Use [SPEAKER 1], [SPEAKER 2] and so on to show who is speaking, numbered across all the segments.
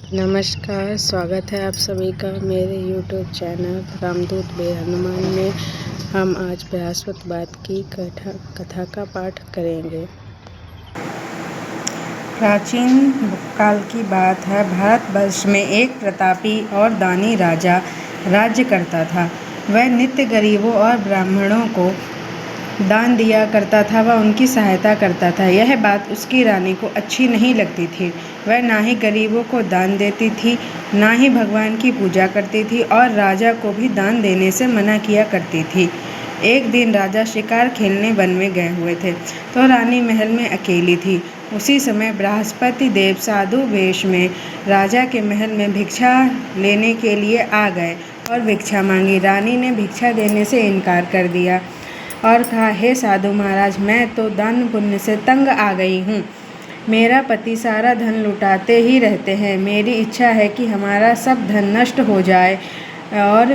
[SPEAKER 1] नमस्कार, स्वागत है आप सभी का मेरे YouTube चैनल रामदूत वीर हनुमान में। हम आज बृहस्पतिवार की कथा का पाठ करेंगे। प्राचीन काल की बात है। भारतवर्ष में एक प्रतापी और दानी राजा राज्य करता था। वह नित्य गरीबों और ब्राह्मणों को दान दिया करता था व उनकी सहायता करता था। यह बात उसकी रानी को अच्छी नहीं लगती थी। वह ना ही गरीबों को दान देती थी, ना ही भगवान की पूजा करती थी और राजा को भी दान देने से मना किया करती थी। एक दिन राजा शिकार खेलने वन में गए हुए थे तो रानी महल में अकेली थी। उसी समय बृहस्पति देव साधु वेश में राजा के महल में भिक्षा लेने के लिए आ गए और भिक्षा मांगी। रानी ने भिक्षा देने से इनकार कर दिया और कहा, हे साधु महाराज, मैं तो दान पुण्य से तंग आ गई हूँ। मेरा पति सारा धन लुटाते ही रहते हैं। मेरी इच्छा है कि हमारा सब धन नष्ट हो जाए और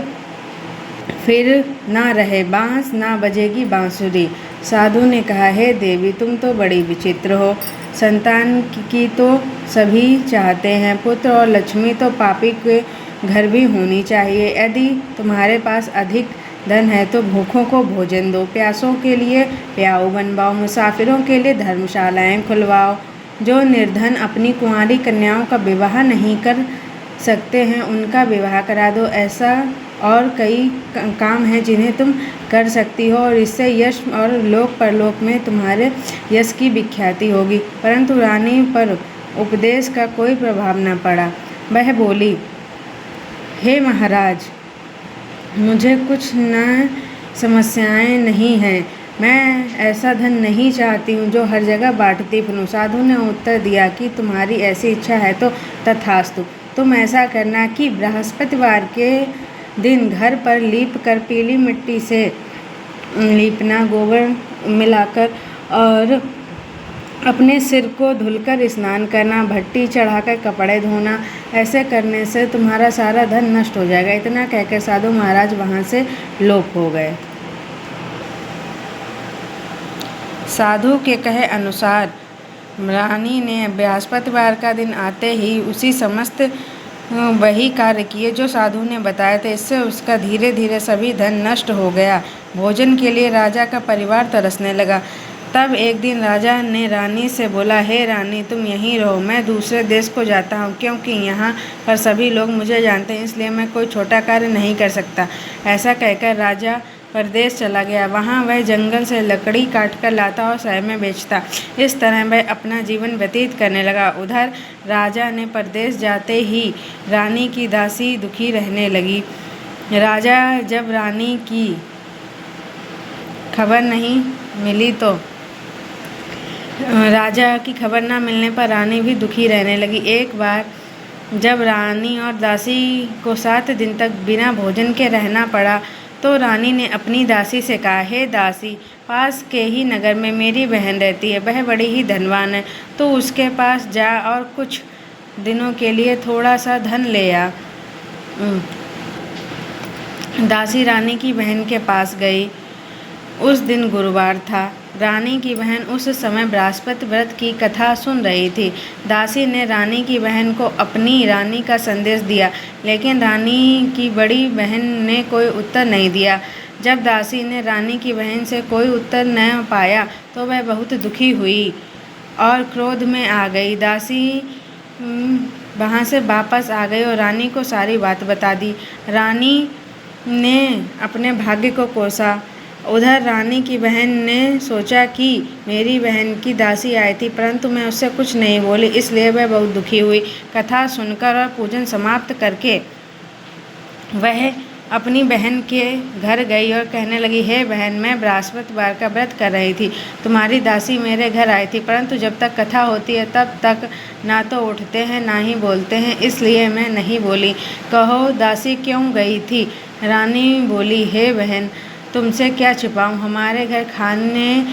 [SPEAKER 1] फिर ना रहे बांस, ना बजेगी बांसुरी। साधु ने कहा, हे देवी, तुम तो बड़ी विचित्र हो। संतान की तो सभी चाहते हैं, पुत्र और लक्ष्मी तो पापी के घर भी होनी चाहिए। यदि तुम्हारे पास अधिक धन है तो भूखों को भोजन दो, प्यासों के लिए प्याऊ बनवाओ, मुसाफिरों के लिए धर्मशालाएं खुलवाओ। जो निर्धन अपनी कुंवारी कन्याओं का विवाह नहीं कर सकते हैं उनका विवाह करा दो। ऐसा और कई काम हैं जिन्हें तुम कर सकती हो और इससे यश और लोक परलोक में तुम्हारे यश की विख्याति होगी। परंतु रानी पर उपदेश का कोई प्रभाव न पड़ा। वह बोली, हे महाराज, मुझे कुछ न समस्याएं नहीं हैं। मैं ऐसा धन नहीं चाहती हूँ जो हर जगह बांटती फिरूं। साधु ने उत्तर दिया कि तुम्हारी ऐसी इच्छा है तो तथास्तु। तुम ऐसा करना कि बृहस्पतिवार के दिन घर पर लीप कर पीली मिट्टी से लीपना, गोबर मिलाकर और अपने सिर को धुलकर स्नान करना, भट्टी चढ़ाकर कपड़े धोना। ऐसे करने से तुम्हारा सारा धन नष्ट हो जाएगा। इतना कहकर साधु महाराज वहाँ से लोप हो गए। साधु के कहे अनुसार रानी ने बृहस्पतिवार का दिन आते ही उसी समस्त वही कार्य किए जो साधु ने बताए थे। इससे उसका धीरे धीरे सभी धन नष्ट हो गया। भोजन के लिए राजा का परिवार तरसने लगा। तब एक दिन राजा ने रानी से बोला, हे रानी, तुम यहीं रहो, मैं दूसरे देश को जाता हूँ, क्योंकि यहाँ पर सभी लोग मुझे जानते हैं, इसलिए मैं कोई छोटा कार्य नहीं कर सकता। ऐसा कहकर राजा परदेश चला गया। वहाँ वह जंगल से लकड़ी काट कर लाता और शहर में बेचता। इस तरह वह अपना जीवन व्यतीत करने लगा। उधर राजा ने परदेश जाते ही रानी की दासी दुखी रहने लगी। राजा जब रानी की खबर नहीं मिली तो राजा की खबर न मिलने पर रानी भी दुखी रहने लगी। एक बार जब रानी और दासी को 7 दिन तक बिना भोजन के रहना पड़ा तो रानी ने अपनी दासी से कहा, हे दासी, पास के ही नगर में मेरी बहन रहती है, वह बड़ी ही धनवान है, तो उसके पास जा और कुछ दिनों के लिए थोड़ा सा धन ले आ। दासी रानी की बहन के पास गई। उस दिन गुरुवार था। रानी की बहन उस समय बृहस्पति व्रत की कथा सुन रही थी। दासी ने रानी की बहन को अपनी रानी का संदेश दिया, लेकिन रानी की बड़ी बहन ने कोई उत्तर नहीं दिया। जब दासी ने रानी की बहन से कोई उत्तर न पाया तो वह बहुत दुखी हुई और क्रोध में आ गई। दासी वहाँ से वापस आ गई और रानी को सारी बात बता दी। रानी ने अपने भाग्य को कोसा। उधर रानी की बहन ने सोचा कि मेरी बहन की दासी आई थी, परंतु मैं उससे कुछ नहीं बोली, इसलिए वह बहुत दुखी हुई। कथा सुनकर और पूजन समाप्त करके वह अपनी बहन के घर गई और कहने लगी, हे बहन, मैं बृहस्पतिवार का व्रत कर रही थी। तुम्हारी दासी मेरे घर आई थी, परंतु जब तक कथा होती है तब तक ना तो उठते हैं ना ही बोलते हैं, इसलिए मैं नहीं बोली। कहो, दासी क्यों गई थी? रानी बोली, हे बहन, तुमसे क्या छिपाऊं, हमारे घर खाने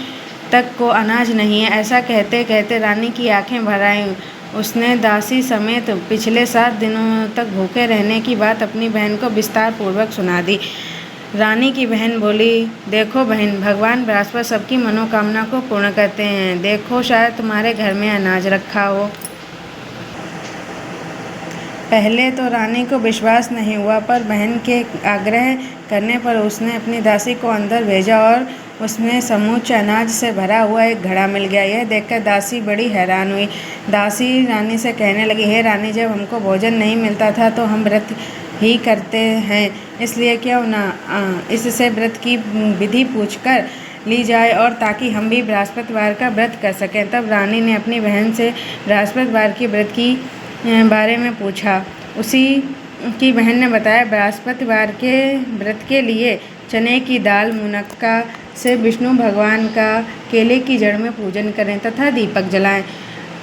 [SPEAKER 1] तक को अनाज नहीं है। ऐसा कहते कहते रानी की आंखें भर आईं। उसने दासी समेत पिछले 7 दिनों तक भूखे रहने की बात अपनी बहन को विस्तार पूर्वक सुना दी। रानी की बहन बोली, देखो बहन, भगवान बृहस्पति सबकी मनोकामना को पूर्ण करते हैं। देखो, शायद तुम्हारे घर में अनाज रखा हो। पहले तो रानी को विश्वास नहीं हुआ, पर बहन के आग्रह करने पर उसने अपनी दासी को अंदर भेजा और उसने समूचे अनाज से भरा हुआ एक घड़ा मिल गया। यह देखकर दासी बड़ी हैरान हुई। दासी रानी से कहने लगी, हे रानी, जब हमको भोजन नहीं मिलता था तो हम व्रत ही करते हैं, इसलिए क्यों ना इससे व्रत की विधि पूछकर ली जाए, और ताकि हम भी बृहस्पतिवार का व्रत कर सकें। तब रानी ने अपनी बहन से बृहस्पतिवार की व्रत की बारे में पूछा। उसी की बहन ने बताया, बृहस्पतिवार के व्रत के लिए चने की दाल, मुनक्का से विष्णु भगवान का केले की जड़ में पूजन करें तथा दीपक जलाएं,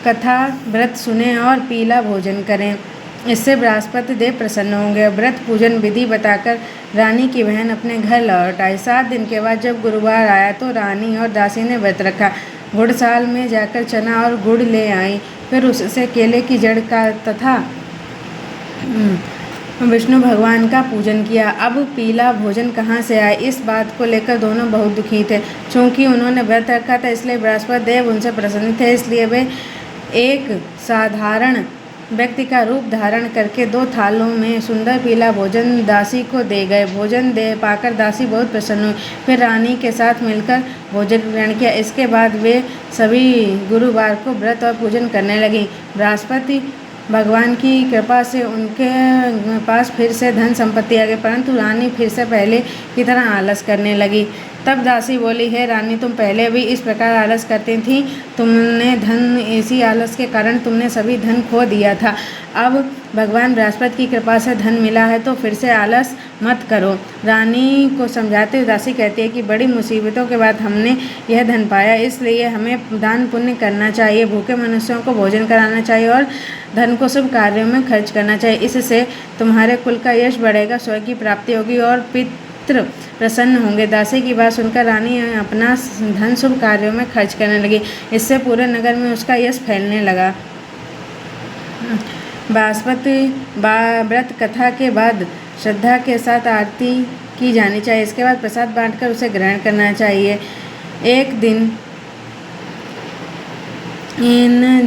[SPEAKER 1] कथा व्रत सुने और पीला भोजन करें, इससे बृहस्पति देव प्रसन्न होंगे। व्रत पूजन विधि बताकर रानी की बहन अपने घर लौट आई। 7 दिन के बाद जब गुरुवार आया तो रानी और दासी ने व्रत रखा। गुड़साल में जाकर चना और गुड़ ले आई, फिर उससे केले की जड़ का तथा विष्णु भगवान का पूजन किया। अब पीला भोजन कहाँ से आए, इस बात को लेकर दोनों बहुत दुखी थे। चूँकि उन्होंने व्रत रखा था, इसलिए बृहस्पति देव उनसे प्रसन्न थे, इसलिए वे एक साधारण व्यक्ति का रूप धारण करके 2 थालों में सुंदर पीला भोजन दासी को दे गए। भोजन दे पाकर दासी बहुत प्रसन्न हुई, फिर रानी के साथ मिलकर भोजन ग्रहण किया। इसके बाद वे सभी गुरुवार को व्रत और पूजन करने लगी। बृहस्पति भगवान की कृपा से उनके पास फिर से धन संपत्ति आ गई, परंतु रानी फिर से पहले की तरह आलस करने लगी। तब दासी बोली, हे रानी, तुम पहले भी इस प्रकार आलस करती थी, तुमने धन इसी आलस के कारण तुमने सभी धन खो दिया था। अब भगवान बृहस्पति की कृपा से धन मिला है तो फिर से आलस मत करो। रानी को समझाते हुए दासी कहती है कि बड़ी मुसीबतों के बाद हमने यह धन पाया, इसलिए हमें दान पुण्य करना चाहिए, भूखे मनुष्यों को भोजन कराना चाहिए और धन को शुभ कार्यों में खर्च करना चाहिए। इससे तुम्हारे कुल का यश बढ़ेगा, स्वर्ग की प्राप्ति होगी और पितृ प्रसन्न होंगे। दासी की बात सुनकर रानी अपना धन शुभ कार्यों में खर्च करने लगी। इससे पूरे नगर में उसका यश फैलने लगा। बृहस्पति व्रत कथा के बाद श्रद्धा के साथ आरती की जानी चाहिए। इसके बाद प्रसाद बांटकर उसे ग्रहण करना चाहिए। एक दिन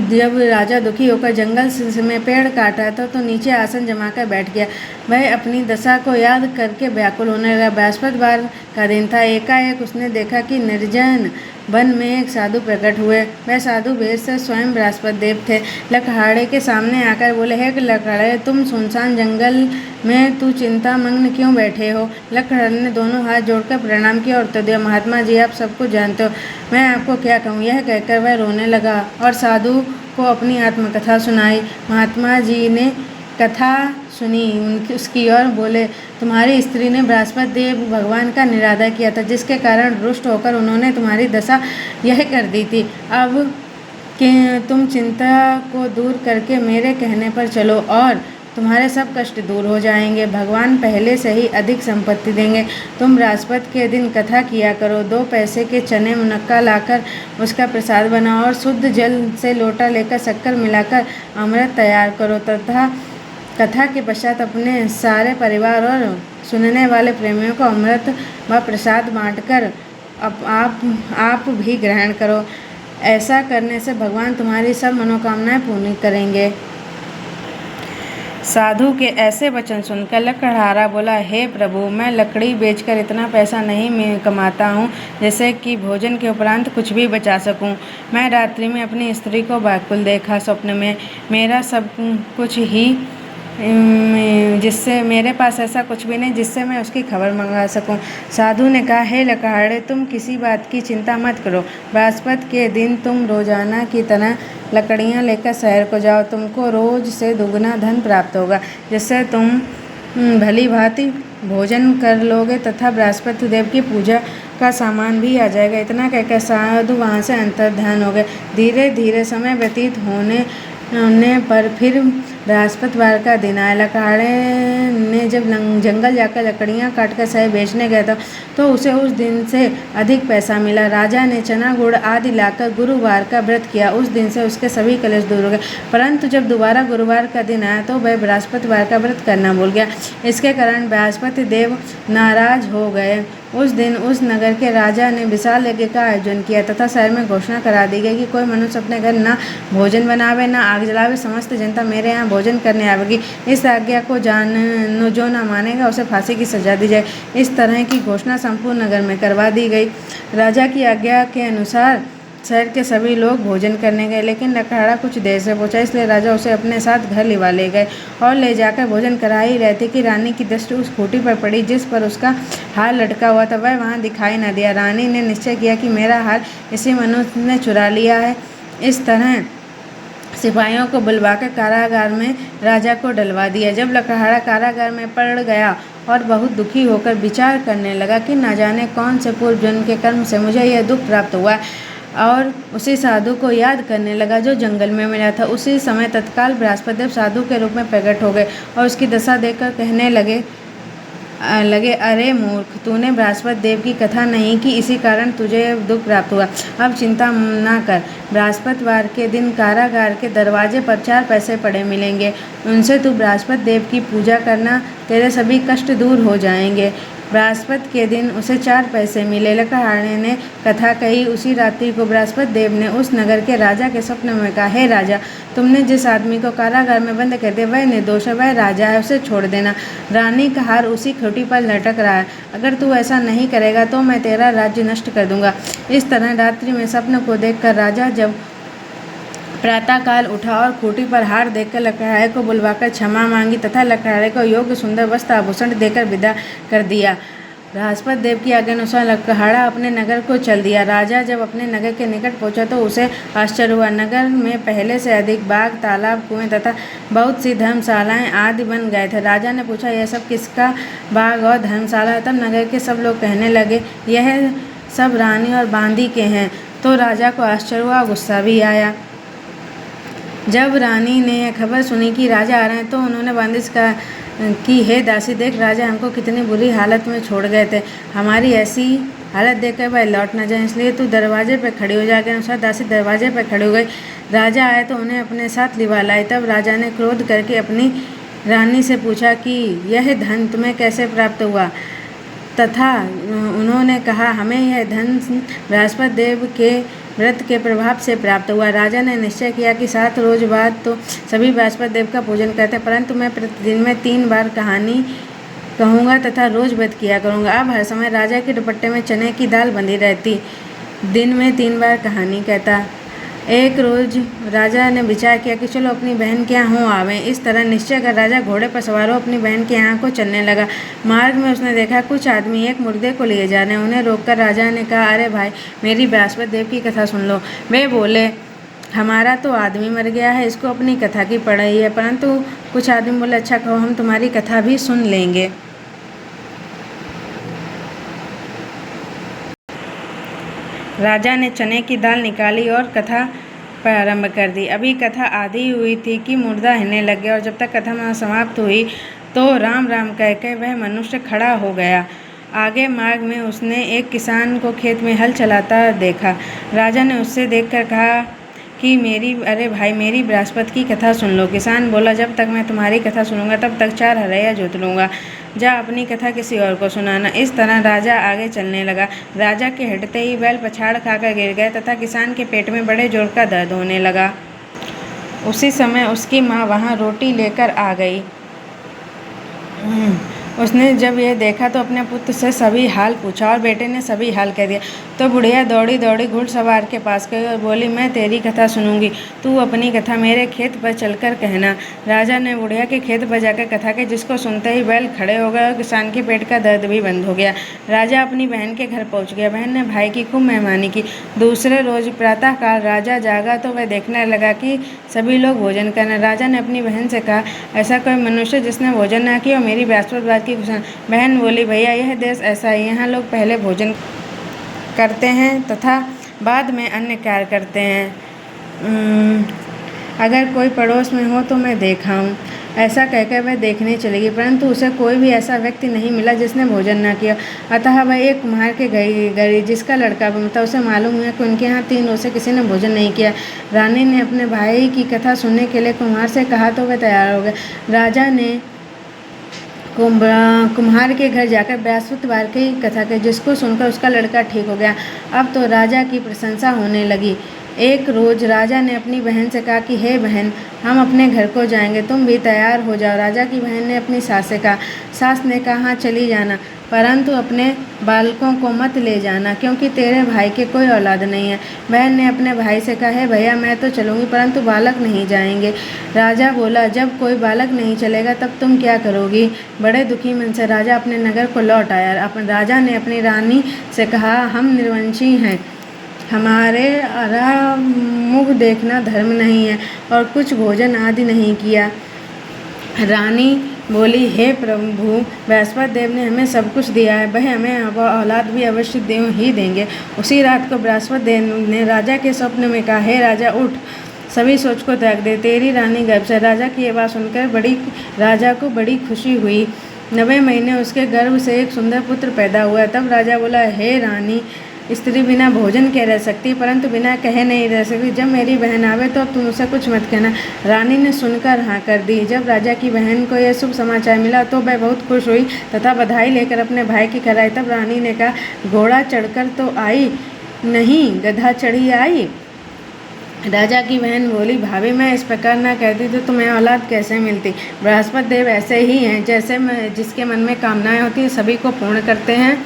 [SPEAKER 1] जब राजा दुखी होकर जंगल में पेड़ काट रहा था तो नीचे आसन जमाकर बैठ गया। वह अपनी दशा को याद करके व्याकुल होने लगा। बृहस्पतिवार का दिन था। एकाएक उसने देखा कि निर्जन वन में एक साधु प्रकट हुए। वह साधु वेद से स्वयं बृहस्पति देव थे। लकड़हारे के सामने आकर बोले, हे लकड़हारे, तुम सुनसान जंगल में तू चिंतामग्न क्यों बैठे हो? लकड़हारे ने दोनों हाथ जोड़कर प्रणाम किया और उत्तर दिया, महात्मा जी, आप सब कुछ जानते हो, मैं आपको क्या कहूँ। यह कहकर वह रोने लगा और साधु को अपनी आत्मकथा सुनाई। महात्मा जी ने कथा सुनी उसकी और बोले, तुम्हारी स्त्री ने बृहस्पति देव भगवान का निरादर किया था, जिसके कारण रुष्ट होकर उन्होंने तुम्हारी दशा यह कर दी थी। अब कि तुम चिंता को दूर करके मेरे कहने पर चलो और तुम्हारे सब कष्ट दूर हो जाएंगे। भगवान पहले से ही अधिक संपत्ति देंगे। तुम बृहस्पति के दिन कथा किया करो। 2 पैसे के चने मुनक्का लाकर उसका प्रसाद बनाओ और शुद्ध जल से लोटा लेकर शक्कर मिलाकर अमृत तैयार करो तथा कथा के पश्चात अपने सारे परिवार और सुनने वाले प्रेमियों को अमृत व प्रसाद बांटकर आप भी ग्रहण करो। ऐसा करने से भगवान तुम्हारी सब मनोकामनाएं पूर्ण करेंगे। साधु के ऐसे वचन सुनकर लकड़हारा बोला, हे प्रभु, मैं लकड़ी बेचकर इतना पैसा नहीं कमाता हूँ जैसे कि भोजन के उपरांत कुछ भी बचा सकूँ। मैं रात्रि में अपनी स्त्री को व्याकुल देखा स्वप्न में। मेरा सब कुछ ही जिससे मेरे पास ऐसा कुछ भी नहीं जिससे मैं उसकी खबर मंगा सकूं। साधु ने कहा, हे लकड़हारे, तुम किसी बात की चिंता मत करो। बृहस्पति के दिन तुम रोजाना की तरह लकड़ियां लेकर शहर को जाओ। तुमको रोज से दुगना धन प्राप्त होगा, जिससे तुम भली भांति भोजन कर लोगे तथा बृहस्पति देव की पूजा का सामान भी आ जाएगा। इतना कहकर साधु वहाँ से अंतर्ध्यान हो गए। धीरे धीरे समय व्यतीत होने पर फिर बृहस्पतिवार का दिन आया। लकड़हारे ने जब जंगल जाकर लकड़ियां काटकर शहर बेचने गया था तो उसे उस दिन से अधिक पैसा मिला। राजा ने चना गुड़ आदि लाकर गुरुवार का व्रत किया। उस दिन से उसके सभी कलेश दूर हो गए। परंतु जब दोबारा गुरुवार का दिन आया तो वह बृहस्पतिवार का व्रत करना भूल गया। इसके कारण बृहस्पति देव नाराज हो गए। उस दिन उस नगर के राजा ने विशाल यज्ञ का आयोजन किया तथा शहर में घोषणा करा दी गई कि कोई मनुष्य अपने घर न भोजन बनावे न आग जलावे, समस्त जनता मेरे यहाँ भोजन करने आवेगी। इस आज्ञा को जो न मानेगा उसे फांसी की सजा दी जाए। इस तरह की घोषणा संपूर्ण नगर में करवा दी गई। राजा की आज्ञा के अनुसार शहर के सभी लोग भोजन करने गए, लेकिन लकड़हारा कुछ देर से पहुंचा, इसलिए राजा उसे अपने साथ घर लिवा ले गए और ले जाकर भोजन करा ही रहे थे कि रानी की दृष्टि उस खूंटी पर पड़ी जिस पर उसका हार लटका हुआ था। वह वहां दिखाई न दिया। रानी ने निश्चय किया कि मेरा हार इसी मनुष्य ने चुरा लिया है। इस तरह सिपाहियों को बुलवाकर कारागार में राजा को डलवा दिया। जब लकड़हारा कारागार में पड़ गया और बहुत दुखी होकर विचार करने लगा कि न जाने कौन से पूर्व जन्म के कर्म से मुझे यह दुख प्राप्त हुआ, और उसी साधु को याद करने लगा जो जंगल में मिला था। उसी समय तत्काल बृहस्पति देव साधु के रूप में प्रकट हो गए और उसकी दशा देखकर कहने लगे, अरे मूर्ख, तूने बृहस्पति देव की कथा नहीं की, इसी कारण तुझे दुख प्राप्त हुआ। अब चिंता न कर, बृहस्पतिवार के दिन कारागार के दरवाजे पर 4 पैसे पड़े मिलेंगे, उनसे तू बृहस्पति देव की पूजा करना, तेरे सभी कष्ट दूर हो जाएंगे। बृहस्पति के दिन उसे 4 पैसे मिले। लकड़हारे ने कथा कही। उसी रात्रि को बृहस्पति देव ने उस नगर के राजा के स्वप्न में कहा, हे राजा, तुमने जिस आदमी को कारागार में बंद कर दिया वह निर्दोष है, वह राजा है, उसे छोड़ देना। रानी का हार उसी खूंटी पर लटक रहा है, अगर तू ऐसा नहीं करेगा तो मैं तेरा राज्य नष्ट कर दूंगा। इस तरह रात्रि में स्वप्न को देखकर राजा जब प्रातःकाल उठा और खूंटी पर हार देखकर लकड़हारे को बुलवाकर क्षमा मांगी तथा लकड़हारे को योग्य सुंदर वस्त्र आभूषण देकर विदा कर दिया। बृहस्पति देव की आज्ञानुसार लकड़हारा अपने नगर को चल दिया। राजा जब अपने नगर के निकट पहुंचा तो उसे आश्चर्य हुआ। नगर में पहले से अधिक बाग, तालाब, कुएं तथा बहुत सी धर्मशालाएं आदि बन गए थे। राजा ने पूछा, यह सब किसका बाग और धर्मशाला है? तब नगर के सब लोग कहने लगे, यह सब रानी और बांदी के हैं। तो राजा को आश्चर्य हुआ, गुस्सा भी आया। जब रानी ने यह खबर सुनी कि राजा आ रहे हैं तो उन्होंने बांदिश की, हे दासी, देख राजा हमको कितनी बुरी हालत में छोड़ गए थे, हमारी ऐसी हालत देखकर वह लौट न जाए, इसलिए तू दरवाजे पर खड़ी हो जा। के अनुसार दासी दरवाजे पर खड़ी हो गई। राजा आए तो उन्हें अपने साथ लिवा लाई। तब राजा ने क्रोध करके अपनी रानी से पूछा कि यह धन तुम्हें कैसे प्राप्त हुआ, तथा उन्होंने कहा, हमें यह धन बृहस्पति देव के व्रत के प्रभाव से प्राप्त हुआ। राजा ने निश्चय किया कि 7 रोज बाद तो सभी बृहस्पति देव का पूजन करते, परंतु मैं प्रतिदिन में 3 बार कहानी कहूँगा तथा रोज व्रत किया करूँगा। अब हर समय राजा के दुपट्टे में चने की दाल बंधी रहती, दिन में 3 बार कहानी कहता। एक रोज राजा ने विचार किया कि चलो अपनी बहन के यहाँ हो आवे। इस तरह निश्चय कर राजा घोड़े पर सवार हो अपनी बहन के यहाँ को चलने लगा। मार्ग में उसने देखा कुछ आदमी एक मुर्दे को लिए जा रहे हैं। उन्हें रोककर राजा ने कहा, अरे भाई, मेरी बृहस्पति देव की कथा सुन लो। वे बोले, हमारा तो आदमी मर गया है, इसको अपनी कथा की पढ़ाई है। परंतु कुछ आदमी बोले, अच्छा कहो, हम तुम्हारी कथा भी सुन लेंगे। राजा ने चने की दाल निकाली और कथा प्रारंभ कर दी। अभी कथा आधी हुई थी कि मुर्दा हिलने लग गया और जब तक कथा समाप्त हुई तो राम राम कहकर वह मनुष्य खड़ा हो गया। आगे मार्ग में उसने एक किसान को खेत में हल चलाता देखा। राजा ने उससे देखकर कहा कि अरे भाई, मेरी बृहस्पति की कथा सुन लो। किसान बोला, जब तक मैं तुम्हारी कथा सुनूंगा तब तक 4 हरैया जोत लूँगा, जा अपनी कथा किसी और को सुनाना। इस तरह राजा आगे चलने लगा। राजा के हटते ही बैल पछाड़ खाकर गिर गए तथा किसान के पेट में बड़े जोर का दर्द होने लगा। उसी समय उसकी माँ वहाँ रोटी लेकर आ गई। उसने जब यह देखा तो अपने पुत्र से सभी हाल पूछा और बेटे ने सभी हाल कह दिया। तो बुढ़िया दौड़ी दौड़ी घुड़सवार के पास गई और बोली, मैं तेरी कथा सुनूंगी, तू अपनी कथा मेरे खेत पर चलकर कहना। राजा ने बुढ़िया के खेत पर जाकर कथा की, जिसको सुनते ही बैल खड़े हो गए और किसान के पेट का दर्द भी बंद हो गया। राजा अपनी बहन के घर पहुंच गया। बहन ने भाई की खूब मेहमानी की। दूसरे रोज प्रातःकाल राजा जागा तो वह देखने लगा कि सभी लोग भोजन करना। राजा ने अपनी बहन से कहा, ऐसा कोई मनुष्य जिसने भोजन न किया, मेरी बृहस्पतिवार की घोषणा। बहन बोली, भैया, यह देश ऐसा है, यहाँ लोग पहले भोजन करते हैं तथा बाद में अन्य कार्य करते हैं। अगर कोई पड़ोस में हो तो मैं देखा हूँ। ऐसा कहकर वह देखने चली गई, परंतु उसे कोई भी ऐसा व्यक्ति नहीं मिला जिसने भोजन न किया। अतः वह एक कुम्हार के गई जिसका लड़का था। उसे मालूम हुआ कि उनके यहाँ 3 रोज से किसी ने भोजन नहीं किया। रानी ने अपने भाई की कथा सुनने के लिए कुम्हार से कहा तो वह तैयार हो गया। राजा ने कुम्हार के घर जाकर बृहस्पतिवार की कथा कही, जिसको सुनकर उसका लड़का ठीक हो गया। अब तो राजा की प्रशंसा होने लगी। एक रोज राजा ने अपनी बहन से कहा कि हे बहन, हम अपने घर को जाएंगे, तुम भी तैयार हो जाओ। राजा की बहन ने अपनी सास से कहा। सास ने कहा, हाँ चली जाना, परंतु अपने बालकों को मत ले जाना, क्योंकि तेरे भाई के कोई औलाद नहीं है। बहन ने अपने भाई से कहा, है भैया, मैं तो चलूँगी, परंतु बालक नहीं जाएंगे। राजा बोला, जब कोई बालक नहीं चलेगा तब तुम क्या करोगी? बड़े दुखी मन से राजा अपने नगर को लौट आया। राजा ने अपनी रानी से कहा, हम निर्वंशी हैं, हमारे मुख देखना धर्म नहीं है और कुछ भोजन आदि नहीं किया। रानी बोली, हे प्रभु, बृहस्पति देव ने हमें सब कुछ दिया है, वह हमें औलाद भी अवश्य ही देंगे। उसी रात को बृहस्पति देव ने राजा के स्वप्न में कहा, हे राजा, उठ, सभी सोच को त्याग दे, तेरी रानी गर्भ से। राजा की ये बात सुनकर राजा को बड़ी खुशी हुई। 9वें महीने उसके गर्भ से एक सुंदर पुत्र पैदा हुआ। तब राजा बोला, हे रानी, स्त्री बिना भोजन के रह सकती, परंतु बिना कहे नहीं रह सकती। जब मेरी बहन आवे तो तुम उसे कुछ मत कहना। रानी ने सुनकर हाँ कर दी। जब राजा की बहन को यह शुभ समाचार मिला तो वह बहुत खुश हुई तथा बधाई लेकर अपने भाई की घर आई। तब रानी ने कहा, घोड़ा चढ़कर तो आई नहीं, गधा चढ़ी आई। राजा की बहन बोली, भाभी, मैं इस प्रकार ना कहती तो तुम्हें औलाद कैसे मिलती? बृहस्पति देव ऐसे ही हैं, जैसे जिसके मन में कामनाएं होती हैं सभी को पूर्ण करते हैं।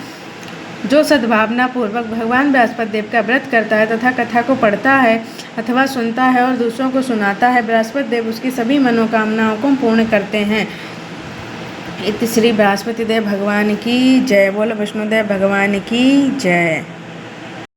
[SPEAKER 1] जो सद्भावना पूर्वक भगवान बृहस्पति देव का व्रत करता है तथा कथा को पढ़ता है अथवा सुनता है और दूसरों को सुनाता है, बृहस्पति देव उसकी सभी मनोकामनाओं को पूर्ण करते हैं। इति श्री बृहस्पति देव भगवान की जय। बोलो विष्णुदेव भगवान की जय।